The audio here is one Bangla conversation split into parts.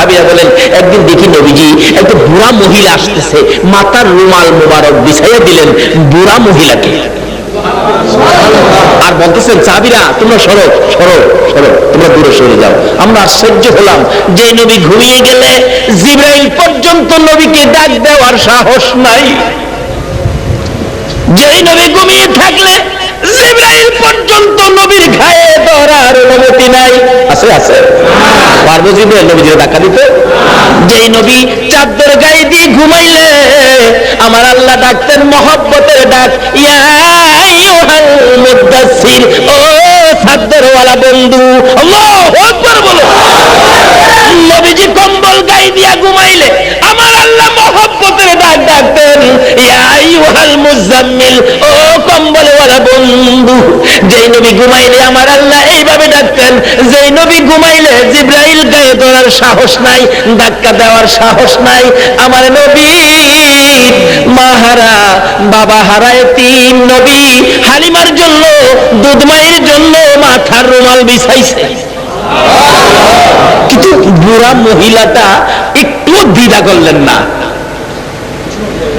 সাহাবীরা বলেন একদিন দেখি নবীজি একটা বুড়া মহিলা আসতেছে, মাথার রুমাল মোবারক বিছাইয়া দিলেন বুড়া মহিলাকে, আর বলতেছেন সাহাবীরা তোমরা সরো সরো সরো, তোমরা দূরে সরে যাও। আমরা আশ্চর্য হলাম, যে নবী ঘুমিয়ে গেলে জিবরাইল পর্যন্ত নবীকে ডাক দেওয়ার সাহস নাই, যেই নবী ঘুমিয়ে থাকলে জিবরাইল পর্যন্ত নবীর গায়ে ধরার অনুমতি নাই। আছে আছে পারবো জিবরাইল নবীকে ধাক্কা দিতে? যেই নবী চাদর গায়ে দিয়ে ঘুমাইলে আমার আল্লাহ ডাকতেন মহব্বতের ডাক, ইয়া আইয়ুহাল মুদাসসির, ও চাদরওয়ালা বন্ধু। আল্লাহু আকবার বলো। নবীজি কম্বল গায়ে দিয়া ঘুমাইলে আমার আল্লাহ মহব্বতের ডাক ডাকতেন, ইয়া আইয়ুহাল মুজাম্মিল, ও কম্বলওয়ালা বন্ধু। যেই নবী ঘুমাইলে আমার আল্লাহ এইভাবে ডাকতেন, যেই নবী ঘুমাইলে জিবরাইল গায়ে ধরার সাহস নাই, ধাক্কা দেওয়ার সাহস নাই। আমার নবী মাহারা বাবা হারায় তিন নবী হালিমার জন্য দুধ মায়ের জন্য মাথার রুমাল বিছাইছে, কিন্তু বুড়া মহিলাটা একটু দ্বিধা করলেন না,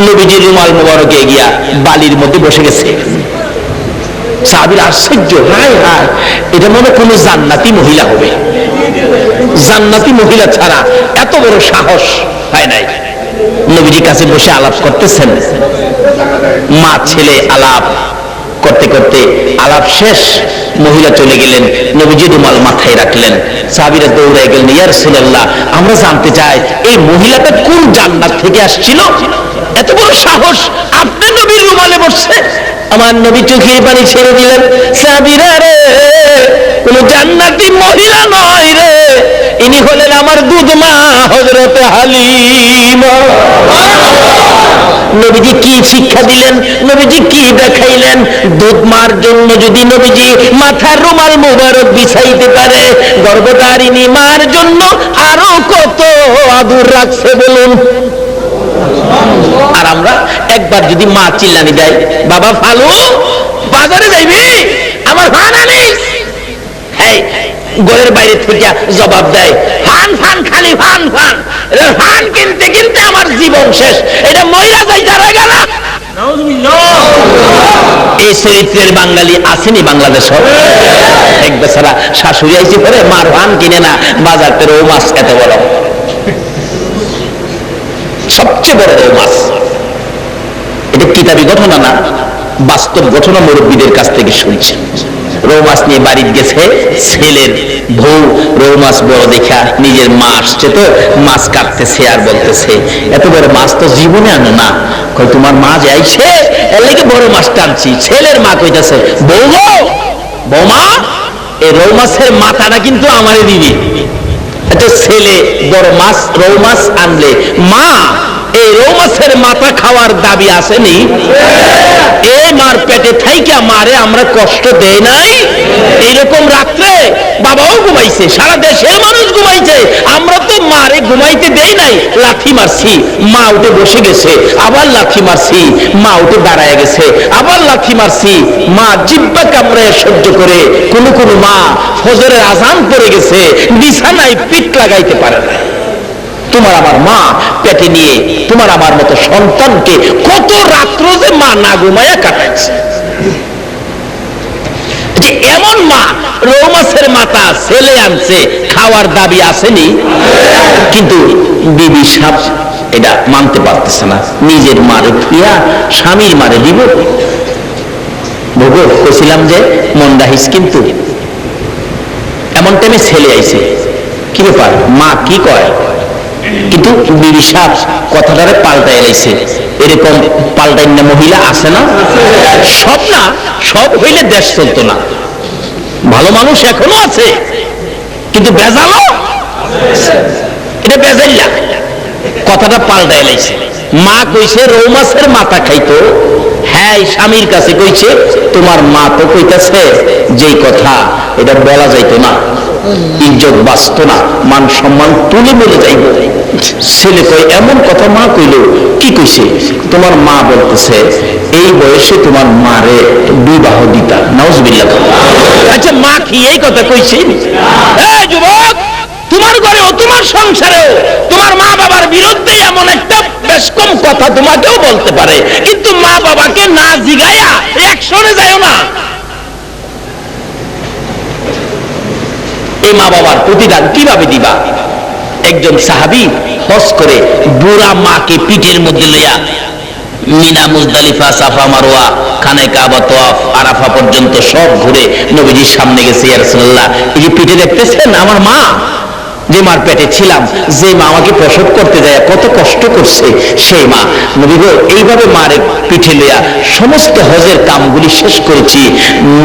নবীজির রুমাল মোবারকে গিয়া বালির মধ্যে বসে গেছে। সাহাবীরা আশ্চর্য, হায় হায়, এটা মনে কোনো জান্নাতি মহিলা হবে, জান্নাতি মহিলা ছাড়া এত বড় সাহস হয় নাই। নবীজির কাছে বসে আলাপ করতেছেন, মা ছেলে আলাপ করতে করতে আলাপ শেষ, মহিলা চলে গেলেন, নবীজি রুমাল মাথায় রাখলেন। সাহাবীরা দৌড়ায় গেলেন, ইয়া রাসূলুল্লাহ আমরা জানতে চাই এই মহিলাটা কোন জান্নাত থেকে আসছিল, এত বড় সাহস, আপনি নবীর রুমালে বসছে। আমার নবী চোখের পানি ছেড়ে দিলেন, সাহাবীরা রে কোন জান্নাতি মহিলা নয় রে, ইনি হলেন আমার দুধ মা হযরত হালিমা। নবীজি কি শিক্ষা দিলেন, নবীজি কি দেখাইলেন? দুধ মার জন্য যদি নবীজি মাথার রুমাল মোবারক বিছাইতে পারে, গর্ভধারিণী মার জন্য আরো কত আদর রাখছে বলুন। আর আমরা একবার যদি মা চিল্লানি দেয়, বাবা ফালু বাজারে যাইবি, আমার ফান আনিস, এই ঘরের বাইরে থেকে জবাব দেয় ফান ফান, খালি ফান ফান, ফান কিনতে কিনতে আমার জীবন শেষ, এটা মহিলা যাই যারা গেল। এই চরিত্রের বাঙালি আসেনি বাংলাদেশ? এক বেচারা শাশুড়ি আইসি পরে মার ফান কিনে না, বাজার থেকে রৌ মাছ এত বড়, সবচেয়ে বড় রৌ মাছ। এটা কিতাবি ঘটনা না, বাস্তব ঘটনা, মুরব্বীদের কাছ থেকে শুনছি। রৌ মাছ নিয়ে বাড়ি গেছে, ছেলের বউ রৌ মাছ বড় দেখা, নিজের মা আসছে তো মাছ কাটতেছে আর বলতেছে এত বড় মাছ তো জীবনে আনো না, কই তোমার মা যে আইছে এর লাগি বড় মাছ টানছি। ছেলের মা কইতাছে বউ গো, বৌমা এই রৌ মাছের মাথাটা কিন্তু আমারে দিবি। এটা ছেলে বড় মাছ রৌ মাছ আনলে, মা এই রৌ মাছের মাথা খাওয়ার দাবি আসেনি? এই মার পেটে থাইকা মারে আমরা কষ্ট দেই নাই? এইরকম রাত্রে বাবাও ঘুমাইছে, সারা দেশের মানুষ ঘুমাইছে, আমরা তো মারে ঘুমাইতে দেই নাই, লাথি মারছি, মা উঠে বসে গেছে, আবার লাথি মারছি, মা উঠে দাঁড়ায় গেছে, আবার লাথি মারছি, মা জিব্বা কামড়ায় সহ্য করে। কোন কোন মা ফজরের আজান পড়ে গেছে, বিছানায় পিঠ লাগাইতে পারে না। তোমার আমার মা পেটে নিয়ে তোমার আমার মতো সন্তানকে কত রাত্র যে মা না ঘুমায়া কাটাচ্ছে। যে এমন মা রৌ মাছের মাথা ছেলে আনছে, খাওয়ার দাবি আসেনি, কিন্তু বিবি সাপ এটা মানতে পারতেছে না, নিজের মারে প্রিয়া স্বামীর মারে দিব। ভোগ কইছিলাম যে মন রাখিস, কিন্তু এমন টাইমে ছেলে আইছে, কি ব্যাপার মা কি কয়, কিন্তু বিবি সাপ কথাটারে পাল্টাই লাইছে। এরকম পাল্টাই না মহিলা আছে না? সব না, সব হইলে দেশ চলতো না। ভালো মানুষ এখনো আছে, কিন্তু বেজালো, এটা বেজাইলা, কথাটা পাল্টাই লাইছে। মা কইছে রৌ মাছের মাথা খাইতো, হ্যাঁ স্বামীর কাছে কইছে তোমার মা তো কইতাছে যেই কথা এটা বলা যাইতো না, ইজ্জত বাঁচতো না, মান সম্মান তুলে বলে যাইব। ছেলে কই এমন কথা মা কইল, কি কইছে? তোমার মা বলতেছে এই বয়সে তোমার মারে বিবাহ দিতা। নাউজুবিল্লাহ। আচ্ছা মা কি এই কথা কইছে? এই যুবক, তোমার ঘরে তোমার সংসারেও তোমার মা বাবার বিরুদ্ধে এমন একটা বেশ কম কথা তোমাকেও বলতে পারে, কিন্তু মা বাবাকে না জিগায়া অ্যাকশনে যাও না। এই মা বাবার প্রতিদান কিভাবে দিবা? একজন সাহাবী হজ করে বুড়া মাকে পিঠের মধ্যে লইয়া মিনা, মুজদালিফা, সাফা, মারওয়া, খানে কাবা, তওয়াফ, আরাফা পর্যন্ত সব ঘুরে নবীজির সামনে গেছে। ইয়া রাসূলুল্লাহ, এই যে পিঠে দেখতেছেন আমার মা, যে মার পেটে ছিলাম, যে মা আমাকে প্রসব করতে যায় কত কষ্ট করছে, সেই মা। নবী গো, এইভাবে মারে পিঠে লইয়া সমস্ত হজের কামগুলি শেষ করেছি।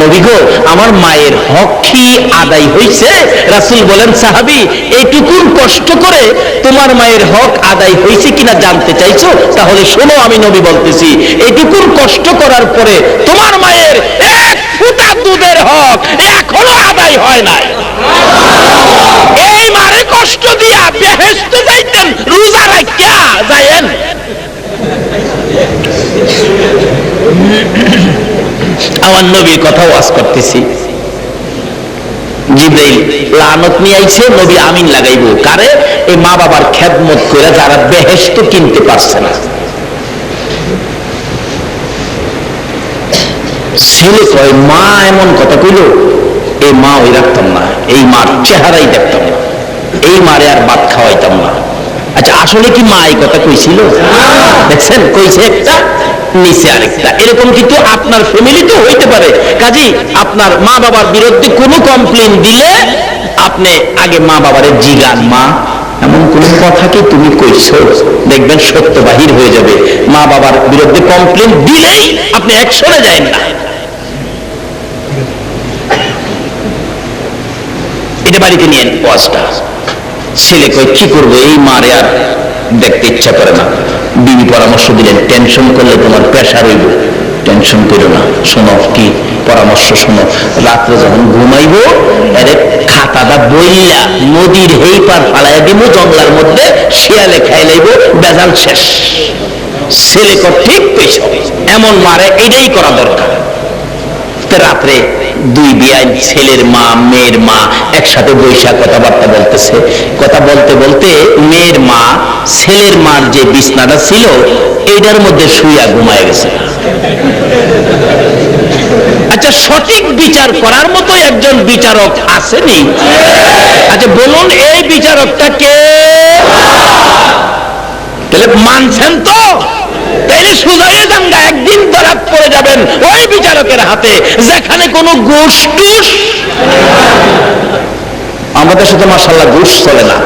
নবী গো, আমার মায়ের হক কি আদায় হয়েছে? রাসূল বলেন, সাহাবী, এইটুকুন কষ্ট করে তোমার মায়ের হক আদায় হয়েছে কিনা জানতে চাইছো? তাহলে শোনো, আমি নবী বলতেছি, এইটুকুন কষ্ট করার পরে তোমার মায়ের এক ফোঁটা দুধের হক এখনো আদায় হয় নাই। এই মারে কষ্ট দিয়া বেহেশতে যাইতেন, রোজা রাখিয়া যায়েন। আমার নবীর কথা ওয়াজ করতেছি, জিবরাইল লানত নিয়ে আইছে, নবী আমিন লাগাইবো কারে? এই মা বাবার খেদমত করে যারা বেহেশত কিনতে পারছে না। ছেলে কয়, মা এমন কথা কইল, এই মা ওই রাখতাম না, এই মার চেহারাই দেখতাম না, এই মারে আর ভাত খাওয়াইতাম না। আচ্ছা, আসলে কি মা এই কথা কইছিল? দেখছেন, কইছে একটা, নিচে আরেকটা। এরকম কিন্তু আপনার ফ্যামিলিতেও হইতে পারে। কাজী আপনার মা বাবার বিরুদ্ধে কোনো কমপ্লেন দিলে আপনি আগে মা বাবারে জিগান, মা এমন কোন কথা কি তুমি কইছো? দেখবেন সত্য বাহির হয়ে যাবে। মা বাবার বিরুদ্ধে কমপ্লেন দিলেই আপনি অ্যাকশনে যাবেন না। এটা বাড়িতে নিয়ে ওয়াজটা। ছেলে কই, কি করবো, এই মারে আর দেখতে ইচ্ছা করে না। বিবি পরামর্শ দিলেন, টেনশন করলে তোমার প্রেশার হইব, টেনশন করো না। শোনো কি পরামর্শ, শোনো, রাত্রে যখন ঘুমাইব এরে খাতাটা বইয়া নদীর হেই পার ফালাইয়া দিব, জঙ্গলার মধ্যে শিয়ালে খাই লাইব, বেজাল শেষ। ছেলে কর, ঠিক পেয়েছ, এমন মারে এটাই করা দরকার। রাত্রে দুই বিয়াই, ছেলের মা মেয়ের মা একসাথে বৈশা কথাবার্তা বলতেছে। কথা বলতে বলতে মেয়ের মা ছেলের মার যে বিছনাটা ছিল এইটার মধ্যে শুইয়া ঘুমায় গেছে। আচ্ছা, সঠিক বিচার করার মতো একজন বিচারক আসেনি? আচ্ছা বলুন, এই বিচারকটা কে? তাহলে মানছেন তো? তাইলে সুজাইয়ে জানগা, একদিন ধরা পড়ে যাবেন ওই বিচারকের হাতে, যেখানে কোনো ঘুষ টুস। আমাদের সাথে মাশাআল্লাহ ঘুষ চলে না।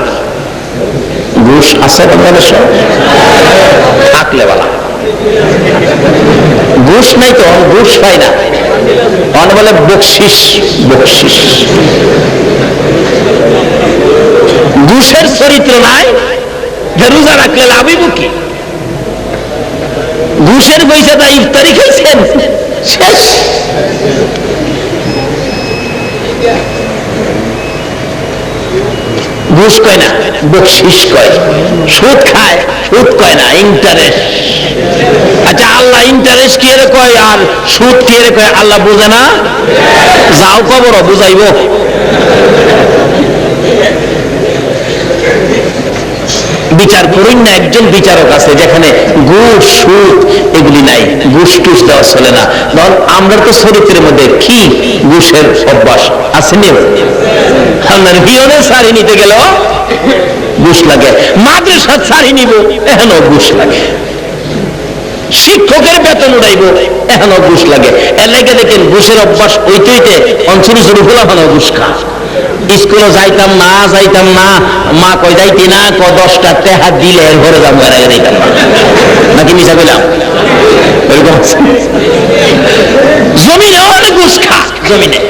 ঘুষ আছে আপনাদের সব আকলেওয়ালা, ঘুষ নাই তো, ঘুষ পাই না, অন বলে বকশিস। বকশিস, ঘুষের চরিত্র নাই, রোজা রাখলে লাভই বুকি। ঘুষের পয়সাটা ইফতারি খাইছেন, শেষ। ঘুষ কয় না, বকশিস কয়। সুদ খায়, সুদ কয় না, ইন্টারেস্ট। আচ্ছা, আল্লাহ ইন্টারেস্ট কি এর কয় আর সুদ কি এর কয়? আল্লাহ বুঝে না? যাও কবর বুঝাইব। বিচার করুন না, একজন বিচারক আছে যেখানে ঘুষ সুদ এগুলি নাই, ঘুষ টুস দেওয়া চলে না। আমরা তো চরিত্রের মধ্যে কি ঘুষের অভ্যাস আসেনি? আপনার বিয়নের শাড়ি নিতে গেল ঘুষ লাগে, মাদ্রাসার শাড়ি নিব এখনো ঘুষ লাগে, শিক্ষকের বেতন উঠাইব এখনো ঘুষ লাগে। এর লেগে দেখেন ঘুষের অভ্যাস হইতে হইতে অঞ্চল শুরু হলাম ঘুষ খা। স্কুলে যাইতাম না, যাইতাম না, মা কই যাইতি না, 10টা টাকা দিলে এর ঘরে যাবো, এর আগে যাইতাম না। নাকি মিশা পেলাম? জমিনে অনেক ঘুষ খা। জমিনে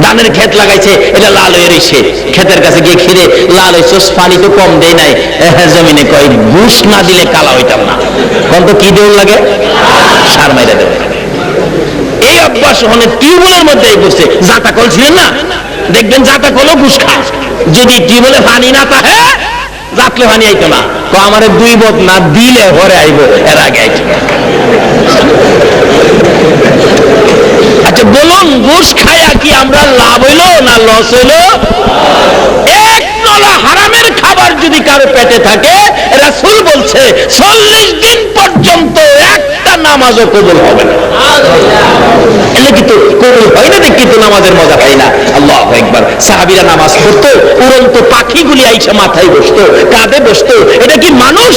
ধানের ক্ষেত লাগাইছে, এটা লাল হয়ে রয়েছে, ক্ষেতের কাছে গিয়ে খিরে লাল হয়েছে, পানি তো কম দেয় নাই। জমিনে কয় ঘুষ না দিলে কালা হইতাম না। কোন তো কি দেওয়ার লাগে? সার মাইরা দেওয়া। এই অভ্যাস অনেক টিউবওয়েলের মধ্যে করছে। জাতা কল ছিলেন না, দেখবেন জাতা কলও ঘুষ খায়। যদি টিউবওয়েলে পানি না থাকে, জাতলে পানি আইতো না। তো আমার 2 বট না দিলে ঘরে আইব, এর আগে আইতো। আচ্ছা বলুন, ঘুষ খায়া কি আমরা লাভ হইলো না লস হইলো? 1 মার পেটে থাকে, রাসূল বলছে 40 দিন পর্যন্ত একটা নামাজও কবুল হবে না। এলে কিন্তু কবুল হয় না, দেখি তো নামাজের মজা পাই না। আল্লাহু আকবার। সাহাবীরা নামাজ পড়তো, উড়ন্ত পাখিগুলি আইসা মাথায় বসতো, কাঁধে বসতো। এটা কি মানুষ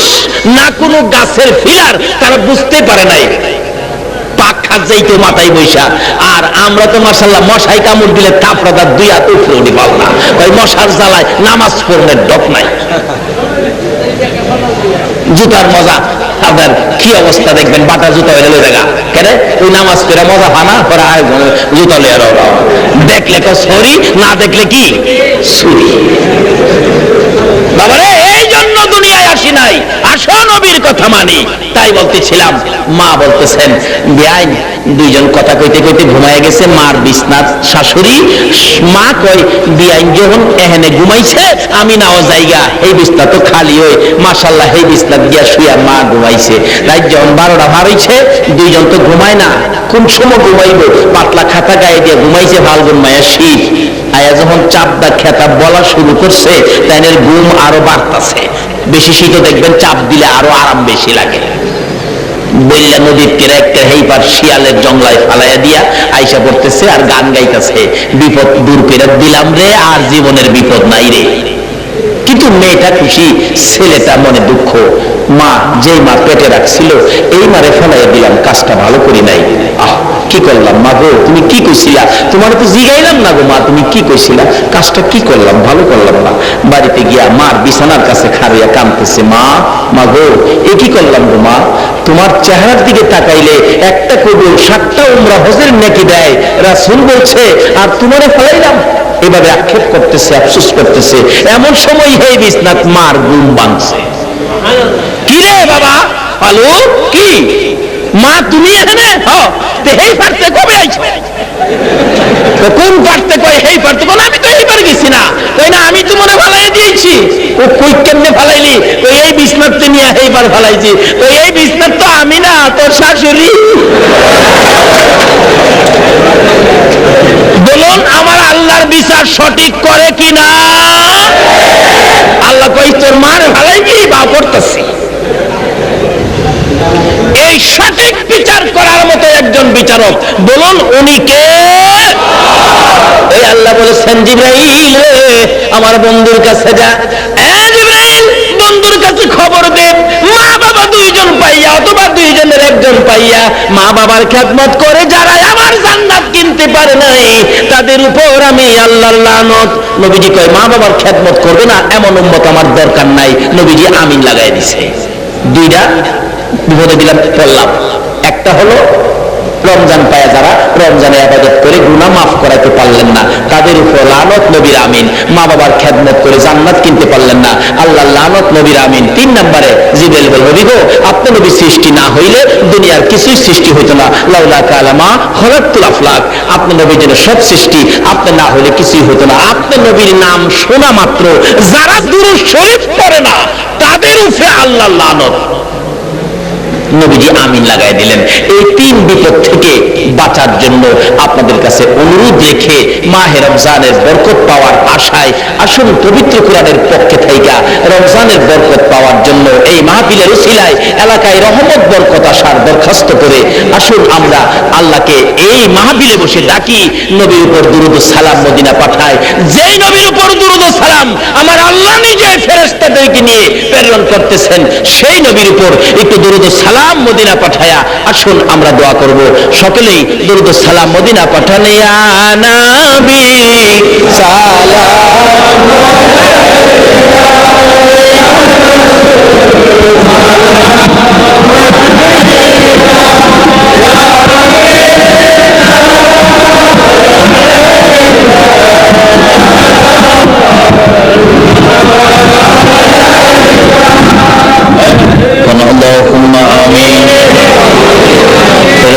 না কোনো গাছের ফিলার? তারা বুঝতে পারে নাই। পাক খাত যাইতো মাথায় বৈশা। আর আমরা তো মাশাআল্লাহ মশাই কামড় দিলে তাপড়াদার 2 হাত উপরে উঠি পাল না, ওই মশার জ্বালায় নামাজ পড়লে ডক নাই। জুতার মজা আপনার কি অবস্থা দেখবেন, বাটা জুতা হয়ে লই দেখা কেন ওই নামাজ পড়ে মজা ফানা পরে জুতা লইয়া দেখলে তো সরি, না দেখলে কি সুরি। বাবারে এই জন্য দুনিয়ায় আসি নাই, আসো নবীর কথা মানি। তাই বলতেছিলাম, মা বলতেছেন বেআইন দুইজন কথা কইতে কইতে ঘুমায় গেছে মার বিছনাত। শাশুড়ি মা কয় বেআইন যখন এখানে ঘুমাইছে আমি নাও জায়গা, এই বিছনা তো খালি হই। মাশাআল্লাহ এই বিছনাত গিয়া শুয়া মা ঘুমাইছে। রাত যখন 12টা পার হইছে, দুইজন তো ঘুমায় না, কোন সময় ঘুমাইব? পাতলা খাতা গায়ে দিয়ে ঘুমাইছে ফাল্গুন মায়া শীত। আয়া যখন চাপদা খেতা বলা শুরু করছে, তাইনের ঘুম আরো বাড়তাছে। বেশি শীতও দেখবেন চাপ দিলে আরো আরাম বেশি লাগে। বললা নদীর তীরে একটা হেইবার শিয়ালের জঙ্গলায় ফালাইয়া দিয়া আইসা পড়তেছে আর গান গাইতেছে, বিপদ দূর করে দিলাম রে, আর জীবনের বিপদ নাই রে। কিন্তু মেয়েটা খুশি, ছেলেটা মনে দুঃখ। মা যেই মা পেটে রাখছিল এই মারে ফেলাইয়া দিলাম, কাজটা ভালো করি নাই। আহ কি করলাম মা গো, তুমি কি কইছিলা? তোমার তো জিগাইলাম না গো মা, তুমি কি কইছিলা? কাজটা কি করলাম, ভালো করলাম না। বাড়িতে গিয়া মার বিছানার কাছে খাড়িয়া কাঁদতেছে, মা মা গো এ কি করলাম গো মা, তোমার চেহারার দিকে তাকাইলে একটা কবুল 7টা উমরা হজের নেকি দেয় রাসূল বলছে, আর তোমারে ফেলাইলাম। এভাবে আক্ষেপ করতেছে, আফসোস করতেছে। এমন সময় এই বিছনাত মার ঘুম ভাঙছে। কি রে বাবা আলু, কি মা তুমি এখানে? এই পারতে কবে আইছো? কোন পারতে কয় এই পারতে? কোন আমি তো এইবার গেছি না। কই না আমি তো মনে ফালাই দিয়েছি। ও কই কেমনে ফালাইলি? কই এই বিছনাতে নিয়ে এইবার ফালাইছি। কই এই বিছনাত তো আমি না, তোর শাশুড়ি। বলুন আমার আল্লাহর বিচার সঠিক করে কিনা? আল্লাহ কই তোর মার ফালাইবি বা করতেছি। এই সঠিক বিচার করার মতো একজন বিচারক, বলুন উনি কে? এই আল্লাহ বলেছেন জিবরাইল আমার বন্ধুর কাছে যা, জিবরাইল বন্ধুর কাছে খবর দে, মা বাবা দুইজন পাইয়া অথবা দুইজনের একজন পাইয়া মা বাবার খেদমত করে যারা আমার জান্নাত কিনতে পারে নাই, তাদের উপর আমি আল্লাহর লানত। নবীজি কয় মা বাবার খেদমত করবে না এমন উম্মত আমার দরকার নাই। নবীজি আমিন লাগাই দিছে। দুইটা বিপদে দিলাম পড়লাম। একটা হলো রমজান পায় যারা রমজানে ইবাদত করে গুনাহ মাফ করাতে পারলেন না, তাদের উপর লানত, নবীর আমিন। মা বাবার খেদমত করে জান্নাত কিনতে পারলেন না, আল্লাহ লানত, নবীর আমিন। 3 নম্বরে জিবরাইল বলে নবী গো আপনি নবী সৃষ্টি না হইলে দুনিয়ার কিছুই সৃষ্টি হইতো না। লাউলা কালামা খলাকতুল আফলাক, আপনি নবীর জন্য সব সৃষ্টি, আপনি না হইলে কিছুই হইতো না। আপনি নবীর নাম শোনা মাত্র যারা দুরূদ শরীফ পড়ে না তাদের উপরে আল্লাহ লানত। নবীজি আমিন লাগাই দিলেন। এই 3 বিপদ থেকে বাঁচার জন্য আপনাদের কাছে অনুরোধ রেখে মাহে রমজানের বরকত পাওয়ার আশায় আসুন পবিত্র কোরআনের পক্ষে থাইকা রমজানের বরকত পাওয়ার জন্য এই মাহফিলের উসিলায় এলাকায় রহমত বরকত আসার দরখাস্ত করে আসুন আমরা আল্লাহকে এই মাহফিলে বসে ডাকি, নবীর উপর দুরূদ ও সালাম মদিনা পাঠায়। যেই নবীর উপর দুরূদ ও সালাম আমার আল্লাহ নিজে ফেরেশতাদেরকে নিয়ে প্রেরণ করতেছেন, সেই নবীর উপর একটু দুরূদ ও সালাম মদিনা পাঠায়া আসুন আমরা দোয়া করব। সকলেই দুরূদ ও সালাম মদিনা পাঠানে ইয়া নবী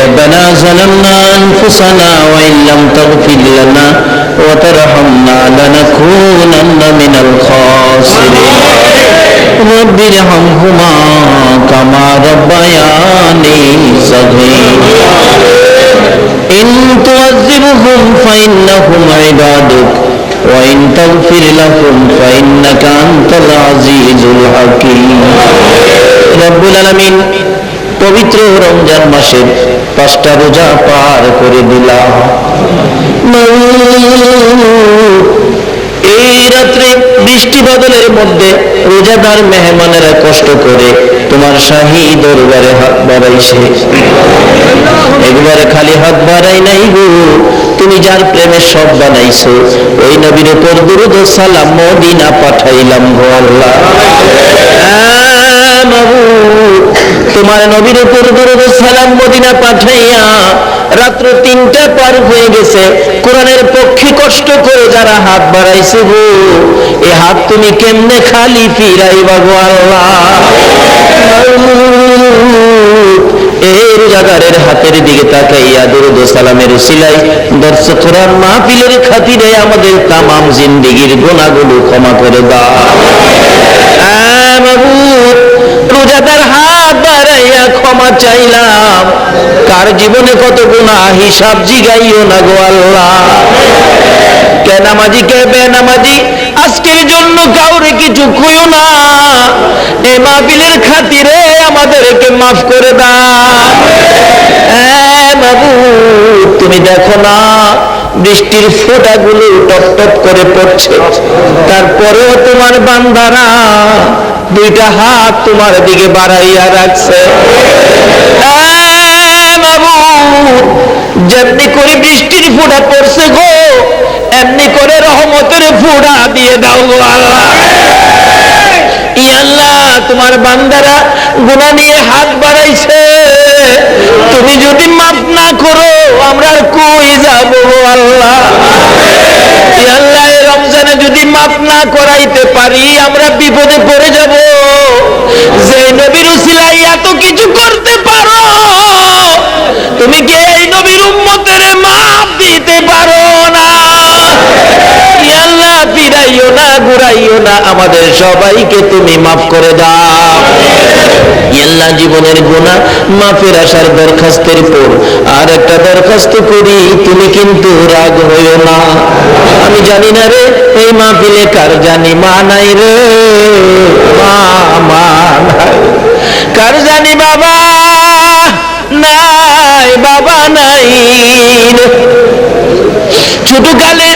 ربنا ظلمنا أنفسنا وإن لم تغفر لنا وترحمنا لنكونن من الخاسرين رب ارحمهما كما ربياني صغيرا إن تعذبهم فإنهم عبادك ওয়া ইন তাগফির লাহুম ফাইন্নাকা আনতাল আজিজুল হাকীম। রব্বুল আলামিন পবিত্র রমজান মাসের 5টা রোজা পার করে দিলাম। এই রাত্রে বৃষ্টি বাদলের মধ্যে রোজাদার মেহমানেরা কষ্ট করে তোমার শাহী দরবারে হাত বাড়াইছে, একবারে খালি হাত বাড়াই নাই গো, তুমি যার প্রেমে সব বানাইছো ওই নবীর উপর দুরূদ ও সালাম মদিনা পাঠাইলাম গো আল্লাহ। তোমার নবীর উপর দুরূদ ও সালাম মদিনা পাঠাইয়া রাত্র 3টা পার হয়ে গেছে, কোরআনের পক্ষে কষ্ট করে যারা হাত বাড়াইছে গো, এ হাত তুমি কেমনে খালি ফিরাইবা গো আল্লাহ। এই রোজাদারের হাতের দিকে তাকাইয়া দুরূদ ও সালামের উসিলায় দর্শ কোরআন মাহফিলের খাতিরে আমাদের তামাম জিন্দেগীর গুনাহগুলো ক্ষমা করে দাও। রোজাদার হাত বাড়াইয়া ক্ষমা চাইলাম, কার জীবনে কত গুনাহ হিসাব জিগাইও না গো আল্লাহ। কে নামাজি কে বেনামাজি আজকের জন্য কাউরে কিছু কইও না, এই মাহফিলের খাতিরে আমাদেরকে মাফ করে দাও। তুমি দেখো না বৃষ্টির ফোঁটাগুলো টপ টপ করে পড়ছে, তারপরেও তোমার বান্দারা 2টা হাত তোমার দিকে বাড়াইয়া রাখছে। যেমনি করে বৃষ্টির ফোঁটা পড়ছে গো, এমনি করে রহমতের ফোঁটা দিয়ে দাও গো আল্লাহ। আল্লাহ তোমার বান্দারা গুনাহ নিয়ে হাত বাড়াইছে, তুমি যদি মাফ না করো আমরা কই যাব গো আল্লাহ। আল্লাহ রমজানে যদি মাফ না করাইতে পারি আমরা বিপদে পড়ে যাব। যে নবীর উসিলায় এত কিছু করতে পারো, তুমি কি এই নবীর উম্মতের মাফ দিতে পারো না? আল্লাহ ফিরাইও না, ঘুরাইও না, আমাদের সবাইকে তুমি মাফ করে দাও। আল্লাহ জীবনের গুনাহ মাফের আশার দরখাস্তের পর আর একটা দরখাস্ত করি, তুমি কিন্তু রাগ হইও না। আমি জানি না রে এই মাহফিলে কার জানি মা নাই রে, মা নাই, কার জানি বাবা নাই, বাবা নাই। ছোটকালে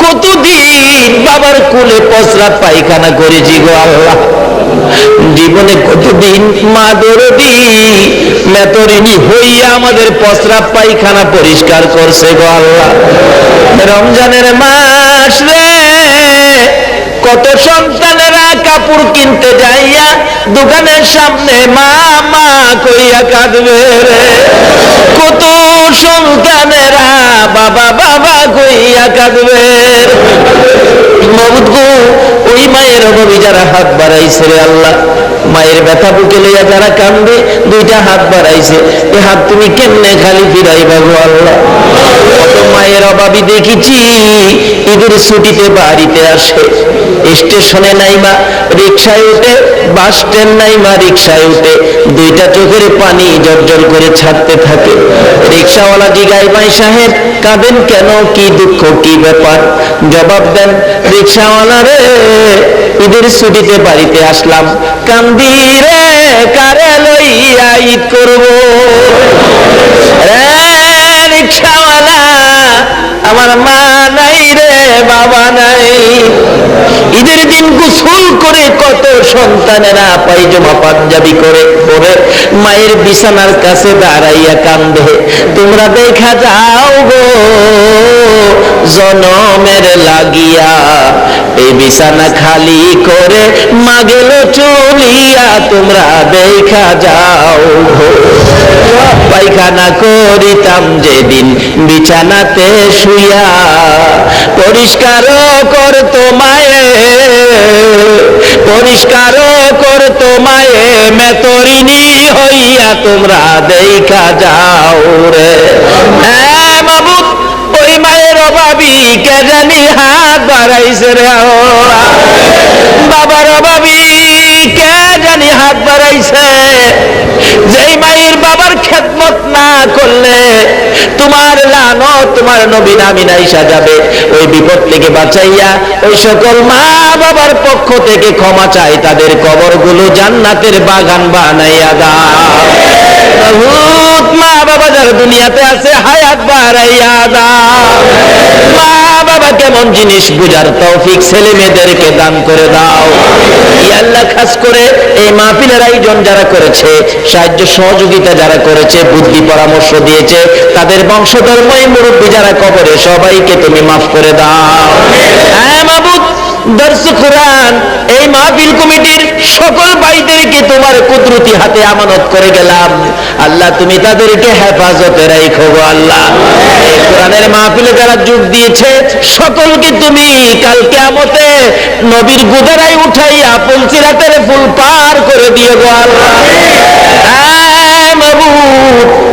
কতদিন বাবার কোলে পচরা পায়খানা করেছি গো আল্লাহ, জীবনে কতদিন মা দরদি মেতরিনী হইয়া আমাদের পচরা পায়খানা পরিষ্কার করছে গো আল্লাহ। রমজানের মাস রে, কত সন্তানেরা কাপড় কিনতে যাইয়া দোকানের সামনে মা মা কইয়া কাঁদবে রে, কত সন্তানেরা বাবা বাবা কইয়া কাঁদবে। মাবুদ গো, ওই মায়ের অভাবী যারা হাত বাড়াইছে রে আল্লাহ, মায়ের ব্যথা বুকে লইয়া যারা কান্দে 2টা হাত বাড়াইছে, এ হাত তুমি কেমনে খালি ফিরাইবা গো আল্লাহ। কত মায়ের অভাবী দেখেছি ঈদের ছুটিতে বাড়িতে আসে, স্টেশনে নাইমা রিকশায় উঠে, বাস স্ট্যান্ড নাইমা রিকশায় উঠে 2টা চোখের পানি জর্জর করে ছাড়তে থাকে। রিকশাওয়ালা জিগায়, ভাই সাহেব কাঁদেন কেন, কি দুঃখ কি ব্যাপার? জবাব দেন, রিকশাওয়ালা রে ঈদের ছুটিতে বাড়িতে আসলাম, কান্দি রে কারে লইয়া ঈদ করবো। রিকশাওয়ালা আমার মা নাই রে, বাবা নাই। ঈদের দিন গোসল করে কত সন্তানেরা পায়জামা পাঞ্জাবি করে পরে মায়ের বিছানার কাছে দাঁড়াইয়া কান্দে। তোমরা দেখা যাও গো, জনমের লাগিয়া এই বিছানা খালি করে মা গেল চলিয়া, তোমরা দেখা যাও গো। পায়খানা করিতাম যেদিন বিছানাতে শুইয়া, পরিষ্কার করতো মায়ে, পরিষ্কার করতো মায়ে মেতরিনী হইয়া, তোমরা দেখা যাও রে। হ্যাঁ মাবুদ, ওই মায়ের অভাবী কে জানি হাত বাড়াইছে রে, বাবার অভাবী কে জানি হাত বাড়াইছে। যেই মায়ের বাবার খেদমত না করলে তোমার লানত তোমার নবী নামি নাইসা যাবে। ওই বিপদ থেকে বাঁচাইয়া ওই সকল মা বাবার পক্ষ থেকে ক্ষমা চাই, তাদের কবরগুলো জান্নাতের বাগান বানাইয়া দাও। বহুত মা বাবা যারা দুনিয়াতে আছে হায়াত বাড়াইয়া দাও। মা বাবা কেমন জিনিস বুঝার তৌফিক ছেলে মেয়েদেরকে দান করে দাও। ইয়া আল্লাহ, খাস করে এই মাহফিলের আয়োজন যারা করেছে, সাহায্য সহযোগিতা যারা করেছে, বুদ্ধি পরামর্শ দিয়েছে, তাদের বংশধর্মই মুরব্বী যারা কবরে, সবাইকে তুমি মাফ করে দাও। হ্যাঁ মাবুদ, দর্শ কুরআন এই মাহফিল কমিটির সকল ভাইদেরকে তোমার কুদরতি হাতে আমানত করে গেলাম। আল্লাহ তুমি তাদেরকে হেফাজতে রাখো গো আল্লাহ। এই কোরআনের মাহফিলে যারা যোগ দিয়েছে সকলকে তুমি কাল কিয়ামতে নবীর গুদারায় উঠাইয়া পুলসিরাতের ফুল পার করে দিও গো আল্লাহ।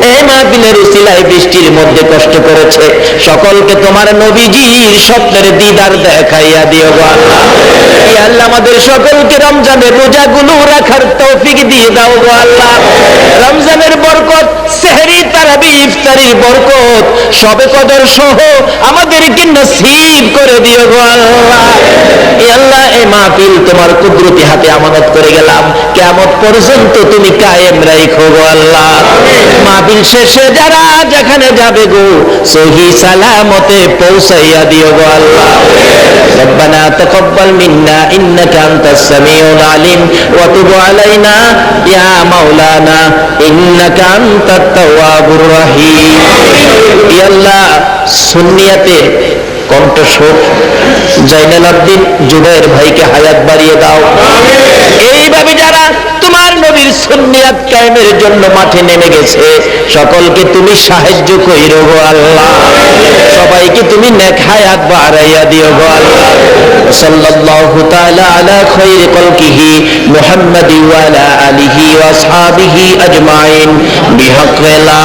এই মাহফিলের উসিলায় বৃষ্টির মধ্যে কষ্ট করেছে সকলকে তোমার নবীজির স্বপ্নের দিদার দেখাইয়া দিও গো আল্লাহ। ইয়া আল্লাহ, আমাদের সকলকে রমজানের রোজাগুলো রাখার তৌফিক দিয়ে দাও গো আল্লাহ। রমজানের বরকত, সেহরি, তারাবি, ইফতারির বরকত, শবে কদর সহ আমাদেরকে নসিব করে দিও গো আল্লাহ। ইয়া আল্লাহ, এই মাহফিল তোমার কুদরতি হাতে আমানত করে গেলাম, কিয়ামত পর্যন্ত তুমি কায়েম রাখো গো আল্লাহ। মাহফিল শেষে যারা যেখানে যাবে গো সহি সালামতে পৌঁছাইয়া দিও গো আল্লাহ। রব্বানা তাকাব্বাল মিন্না ইন্নাকা আনতাস সামিউল আলিম ওয়া তুব আলাইনা ইয়া মাওলানা ইন্নাকা আনতাত তাওয়াবুর রহিম। ইয়া আল্লাহ, সুন্নিয়াতের কণ্ঠস্বর জাইনাল আব্দিন জুবায়ের ভাইকে হায়াত বাড়িয়ে দাও। এইভাবে যারা তোমার নবীর সুন্নিয়াত কায়েমের জন্য মাঠে নেমে গেছে সকলকে তুমি সাহায্য কইরো গো আল্লাহ। সবাইকে তুমি নেক হায়াত বাড়াইয়া দিও গো আল্লাহ। সাল্লাল্লাহু তাআলা আলা খায়রি খালকিহি মুহাম্মাদি ওয়া আলা আলিহি ওয়া আসহাবিহি আজমাইন বিহাক্কি লা